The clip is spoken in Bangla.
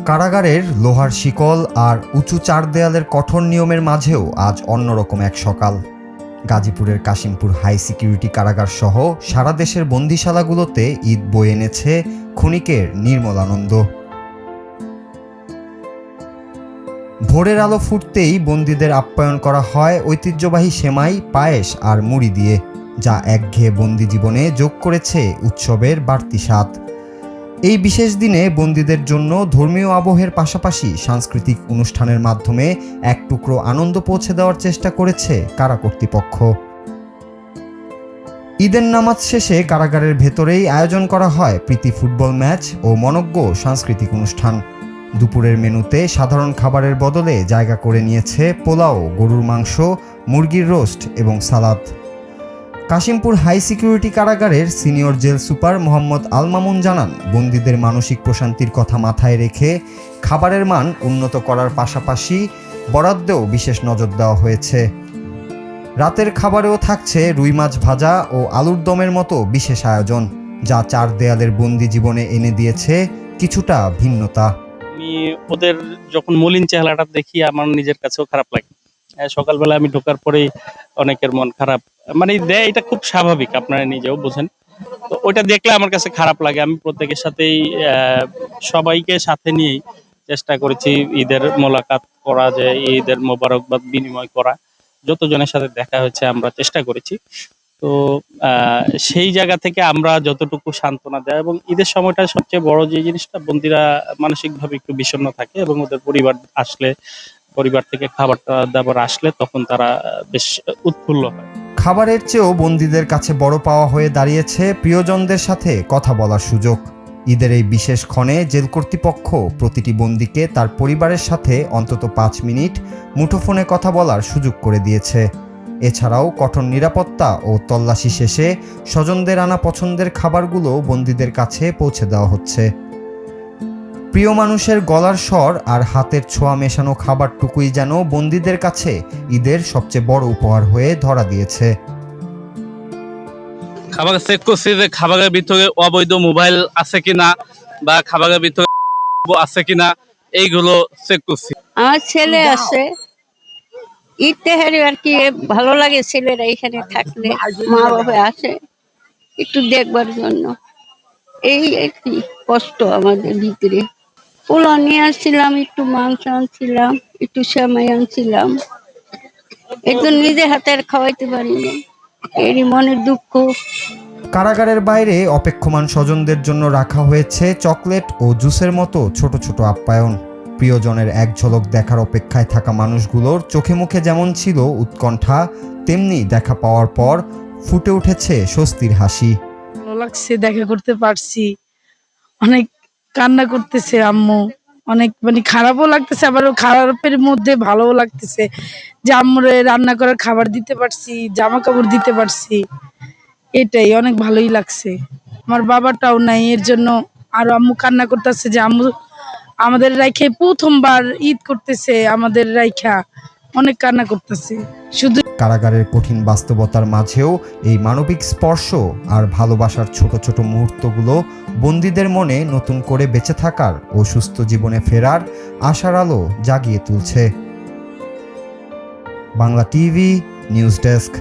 কারাগারের লোহার শিকল আর উঁচু চার দেয়ালের কঠোর নিয়মের মাঝেও আজ অন্যরকম এক সকাল। গাজীপুরের কাশিমপুর হাই সিকিউরিটি কারাগার সহ সারা দেশের বন্দিশালাগুলোতে ঈদ বয়ে এনেছে ক্ষণিকের নির্মল আনন্দ। ভোরের আলো ফুটতেই বন্দীদের আপ্যায়ন করা হয় ঐতিহ্যবাহী সেমাই, পায়েস আর মুড়ি দিয়ে, যা একঘেয়ে বন্দি জীবনে যোগ করেছে উৎসবের বাড়তি স্বাদ। এই বিশেষ দিনে বন্দীদের জন্য ধর্মীয় আবহের পাশাপাশি সাংস্কৃতিক অনুষ্ঠানের মাধ্যমে এক টুকরো আনন্দ পৌঁছে দেওয়ার চেষ্টা করেছে কারা কর্তৃপক্ষ। ঈদের নামাজ শেষে কারাগারের ভেতরেই আয়োজন করা হয় প্রীতি ফুটবল ম্যাচ ও মনোজ্ঞ সাংস্কৃতিক অনুষ্ঠান। দুপুরের মেনুতে সাধারণ খাবারের বদলে জায়গা করে নিয়েছে পোলাও, গরুর মাংস, মুরগির রোস্ট এবং সালাদ। কাশিমপুর হাই সিকিউরিটি কারাগারের senior jail super Mohammad Al Mamun জানান, বন্দীদের মানসিক প্রশান্তির কথা মাথায় রেখে খাবারের মান উন্নত করার পাশাপাশি বরাদ্দেও বিশেষ নজর দেওয়া হয়েছে। রাতের খাবারেও থাকছে রুই মাছ ভাজা ও আলুর দমের মতো বিশেষ আয়োজন, যা চার দেয়ালের বন্দি জীবনে এনে দিয়েছে কিছুটা ভিন্নতা। আমি ওদের যখন মলিন চেহারাটা দেখি আমার নিজের কাছেও খারাপ লাগে। সকালবেলা আমি ঢোকার পরেই অনেকের মন খারাপ, মানে এটা খুব স্বাভাবিক, আপনারা নিজেও বোঝেন। তো ওইটা দেখলে আমার কাছে খারাপ লাগে। আমি প্রত্যেকের সাথেই সবাইকে সাথে নিয়েই চেষ্টা করেছি ঈদের মোলাকাত করা, যে ঈদের মোবারকবাদ বিনিময় করা। যতজনের সাথে দেখা হয়েছে আমরা চেষ্টা করেছি। তো সেই জায়গা থেকে আমরা যতটুকু সান্ত্বনা দেয়, এবং ঈদের সময়টা সবচেয়ে বড় যে জিনিসটা, বন্দীরা মানসিকভাবে একটু বিষণ্ণ থাকে এবং ওদের পরিবার থেকে খাবার দাবার আসলে তখন তারা বেশ উৎফুল্ল হয়। খাবারের চেয়েও বন্দীদের কাছে বড় পাওয়া হয়ে দাঁড়িয়েছে প্রিয়জনদের সাথে কথা বলার সুযোগ। ঈদের এই বিশেষ ক্ষণে জেল কর্তৃপক্ষ প্রতিটি বন্দীকে তার পরিবারের সাথে অন্তত 5 মিনিট মুঠোফোনে কথা বলার সুযোগ করে দিয়েছে। এছাড়াও কঠোর নিরাপত্তা ও তল্লাশি শেষে স্বজনদের আনা পছন্দের খাবারগুলো বন্দীদের কাছে পৌঁছে দেওয়া হচ্ছে। প্রিয় মানুষের গলার স্বর আর হাতের ছোঁয়া মেশানো খাবারটুকুই যেন বন্দীদের কাছে ঈদের সবচেয়ে বড় উপহার হয়ে ধরা দিয়েছে। খাবার চেক করছি যে খাবারের ভিতরে অবৈধ মোবাইল আছে কিনা বা খাবারের ভিতরে আছে কিনা, এইগুলো চেক করছি। আমার ছেলে আছে, ঈদ তেহারি আর কি ভালো লাগে ছেলেরা এখানে থাকলে, মা বাবা আসে একটু দেখবার জন্য। এই একটি কষ্ট আমাদের ভিতরে। পোলাও নিয়ে আসছিলাম, একটু মাংস আনছিলাম, একটু সেমাই আনছিলাম, একটু নিজে হাতে আর খাওয়াইতে পারিনি, এরই মনের দুঃখ। কারাগারের বাইরে অপেক্ষমান স্বজনদের জন্য রাখা হয়েছে চকলেট ও জুসের মতো ছোট ছোট আপ্যায়ন। প্রিয়জনের এক ঝলক দেখার অপেক্ষায় থাকা মানুষগুলোর চোখে মুখে যেমন ছিল উৎকণ্ঠা, তেমনি দেখা পাওয়ার পর ফুটে উঠেছে স্বস্তির হাসি। ভালো লাগছে, দেখা করতে পারছি। অনেক কান্না করতেছে আম্মু, অনেক মানে খারাপও লাগতেছে, আবার খারাপের মধ্যে ভালোও লাগতেছে যে আম্মুরে রান্না করার খাবার দিতে পারছি, জামা কাপড় দিতে পারছি। এটাই অনেক ভালোই লাগছে। আমার বাবাটাও নাই, এর জন্য আরো আম্মু কান্না করতেছে যে আম্মু আমাদের রাইখে প্রথমবার ঈদ করতেছে, আমাদের রাইখা অনেক কান্না করতেছে। শুধু কারাগারের কঠিন বাস্তবতার মাঝেও এই মানবিক স্পর্শ আর ভালোবাসার ছোট ছোট মুহূর্তগুলো বন্দীদের মনে নতুন করে বেঁচে থাকার ও সুস্থ জীবনে ফেরার আশার আলো জাগিয়ে তুলছে। Bangla TV news desk.